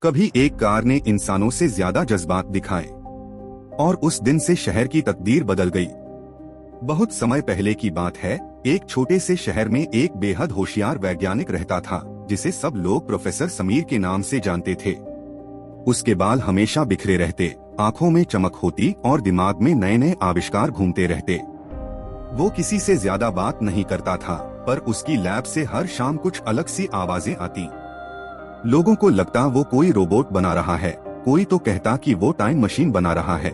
कभी एक कार ने इंसानों से ज्यादा जज्बात दिखाए और उस दिन से शहर की तकदीर बदल गई। बहुत समय पहले की बात है। एक छोटे से शहर में एक बेहद होशियार वैज्ञानिक रहता था, जिसे सब लोग प्रोफेसर समीर के नाम से जानते थे। उसके बाल हमेशा बिखरे रहते, आंखों में चमक होती और दिमाग में नए नए आविष्कार घूमते रहते। वो किसी से ज्यादा बात नहीं करता था, पर उसकी लैब से हर शाम कुछ अलग सी आवाजें आती। लोगों को लगता वो कोई रोबोट बना रहा है, कोई तो कहता कि वो टाइम मशीन बना रहा है।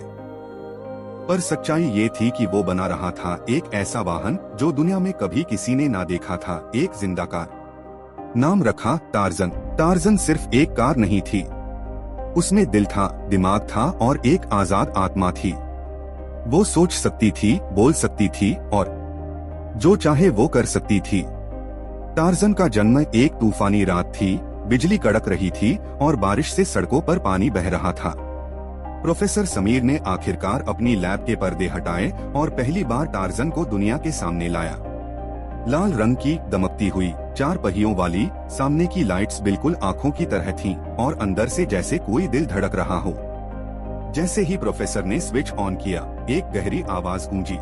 पर सच्चाई ये थी कि वो बना रहा था एक ऐसा वाहन जो दुनिया में कभी किसी ने ना देखा था, एक जिंदा कार। नाम रखा टार्जन। टार्जन सिर्फ एक कार नहीं थी, उसमें दिल था, दिमाग था और एक आजाद आत्मा थी। वो सोच सकती थी, बोल सकती थी और जो चाहे वो कर सकती थी। टार्जन का जन्म एक तूफानी रात थी। बिजली कड़क रही थी और बारिश से सड़कों पर पानी बह रहा था। प्रोफेसर समीर ने आखिरकार अपनी लैब के पर्दे हटाए और पहली बार टार्जन को दुनिया के सामने लाया। लाल रंग की दमकती हुई 4 पहियों वाली सामने की लाइट्स बिल्कुल आंखों की तरह थीं और अंदर से जैसे कोई दिल धड़क रहा हो। जैसे ही प्रोफेसर ने स्विच ऑन किया, एक गहरी आवाज गूंजी,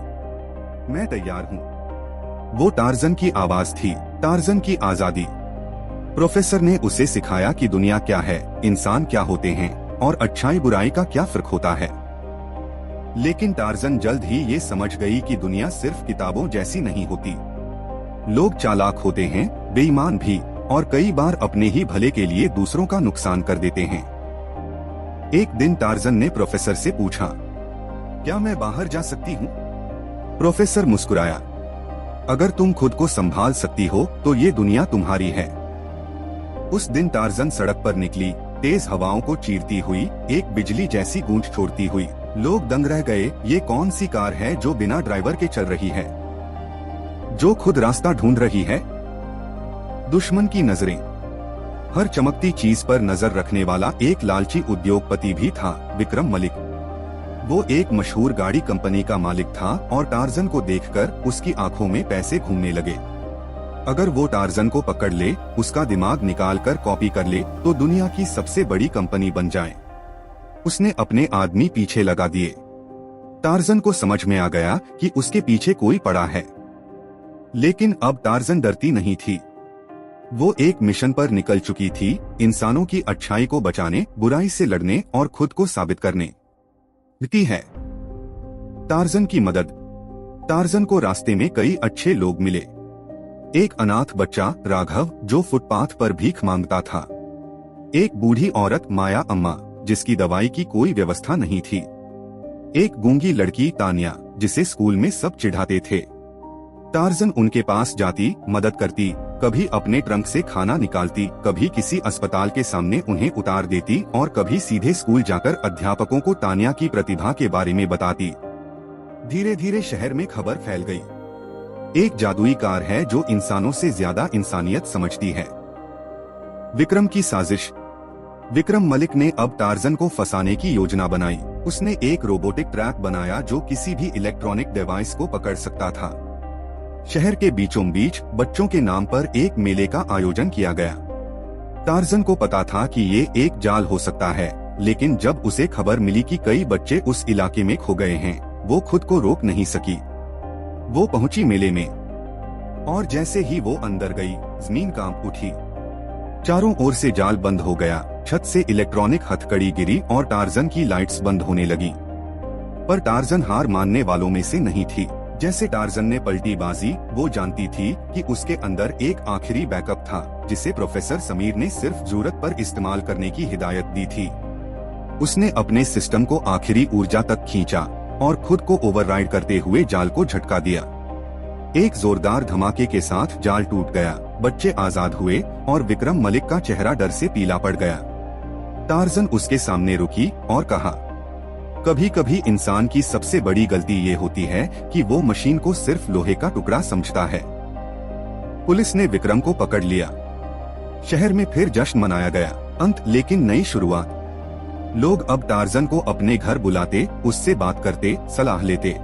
मैं तैयार हूँ। वो टार्जन की आवाज थी, टार्जन की आजादी। प्रोफेसर ने उसे सिखाया कि दुनिया क्या है, इंसान क्या होते हैं और अच्छाई बुराई का क्या फर्क होता है। लेकिन टार्जन जल्द ही ये समझ गई कि दुनिया सिर्फ किताबों जैसी नहीं होती। लोग चालाक होते हैं, बेईमान भी, और कई बार अपने ही भले के लिए दूसरों का नुकसान कर देते हैं। एक दिन टार्जन ने प्रोफेसर से पूछा, क्या मैं बाहर जा सकती हूँ? प्रोफेसर मुस्कुराया, अगर तुम खुद को संभाल सकती हो तो ये दुनिया तुम्हारी है। उस दिन टार्जन सड़क पर निकली, तेज हवाओं को चीरती हुई, एक बिजली जैसी गूंज छोड़ती हुई। लोग दंग रह गए, ये कौन सी कार है जो बिना ड्राइवर के चल रही है, जो खुद रास्ता ढूंढ रही है? दुश्मन की नजरें। हर चमकती चीज पर नजर रखने वाला एक लालची उद्योगपति भी था, विक्रम मलिक। वो एक मशहूर गाड़ी कंपनी का मालिक था और टार्जन को देखकर उसकी आंखों में पैसे घूमने लगे। अगर वो टार्जन को पकड़ ले, उसका दिमाग निकाल कर कॉपी कर ले, तो दुनिया की सबसे बड़ी कंपनी बन जाए। उसने अपने आदमी पीछे लगा दिए। टार्जन को समझ में आ गया कि उसके पीछे कोई पड़ा है। लेकिन अब टार्जन डरती नहीं थी। वो एक मिशन पर निकल चुकी थी, इंसानों की अच्छाई को बचाने, बुराई से लड़ने और खुद को साबित करने। है टार्जन की मदद। टार्जन को रास्ते में कई अच्छे लोग मिले। एक अनाथ बच्चा राघव, जो फुटपाथ पर भीख मांगता था। एक बूढ़ी औरत माया अम्मा, जिसकी दवाई की कोई व्यवस्था नहीं थी। एक गूंगी लड़की तानिया, जिसे स्कूल में सब चिढ़ाते थे। टार्जन उनके पास जाती, मदद करती, कभी अपने ट्रंक से खाना निकालती, कभी किसी अस्पताल के सामने उन्हें उतार देती और कभी सीधे स्कूल जाकर अध्यापकों को तानिया की प्रतिभा के बारे में बताती। धीरे धीरे शहर में खबर फैल गई, एक जादुई कार है जो इंसानों से ज्यादा इंसानियत समझती है। विक्रम की साजिश। विक्रम मलिक ने अब टार्जन को फंसाने की योजना बनाई। उसने एक रोबोटिक ट्रैक बनाया जो किसी भी इलेक्ट्रॉनिक डिवाइस को पकड़ सकता था। शहर के बीचों बीच बच्चों के नाम पर एक मेले का आयोजन किया गया। टार्जन को पता था कि ये एक जाल हो सकता है, लेकिन जब उसे खबर मिली कि कई बच्चे उस इलाके में खो गए हैं, वो खुद को रोक नहीं सकी। वो पहुंची मेले में और जैसे ही वो अंदर गई, जमीन कांप उठी। चारों ओर से जाल बंद हो गया, छत से इलेक्ट्रॉनिक हथकड़ी गिरी और टार्जन की लाइट्स बंद होने लगी। पर टार्जन हार मानने वालों में से नहीं थी। जैसे टार्जन ने पलटी बाजी, वो जानती थी कि उसके अंदर एक आखिरी बैकअप था, जिसे प्रोफेसर समीर ने सिर्फ जरूरत पर इस्तेमाल करने की हिदायत दी थी। उसने अपने सिस्टम को आखिरी ऊर्जा तक खींचा और खुद को ओवरराइड करते हुए जाल को झटका दिया। एक जोरदार धमाके के साथ जाल टूट गया, बच्चे आजाद हुए और विक्रम मलिक का चेहरा डर से पीला पड़ गया। टार्जन उसके सामने रुकी और कहा, कभी कभी इंसान की सबसे बड़ी गलती ये होती है कि वो मशीन को सिर्फ लोहे का टुकड़ा समझता है। पुलिस ने विक्रम को पकड़ लिया। शहर में फिर जश्न मनाया गया। अंत, लेकिन नई शुरुआत। लोग अब टार्जन को अपने घर बुलाते, उससे बात करते, सलाह लेते।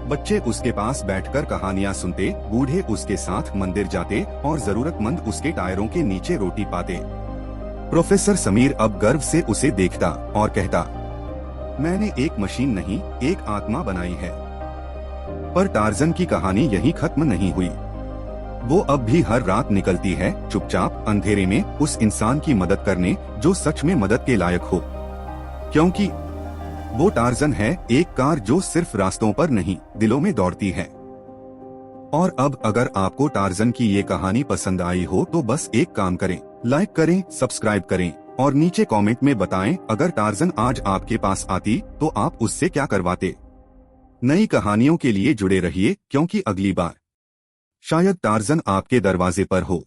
बच्चे उसके पास बैठकर कहानियां सुनते, बूढ़े उसके साथ मंदिर जाते और जरूरतमंद उसके टायरों के नीचे रोटी पाते। प्रोफेसर समीर अब गर्व से उसे देखता और कहता, मैंने एक मशीन नहीं, एक आत्मा बनाई है। पर टार्जन की कहानी यहीं खत्म नहीं हुई। वो अब भी हर रात निकलती है, चुपचाप अंधेरे में उस इंसान की मदद करने जो सच में मदद के लायक हो। क्योंकि वो टार्जन है, एक कार जो सिर्फ रास्तों पर नहीं, दिलों में दौड़ती है। और अब अगर आपको टार्जन की ये कहानी पसंद आई हो तो बस एक काम करें, लाइक करें, सब्सक्राइब करें और नीचे कमेंट में बताएं अगर टार्जन आज आपके पास आती तो आप उससे क्या करवाते। नई कहानियों के लिए जुड़े रहिए, क्योंकि अगली बार शायद टार्जन आपके दरवाजे पर हो।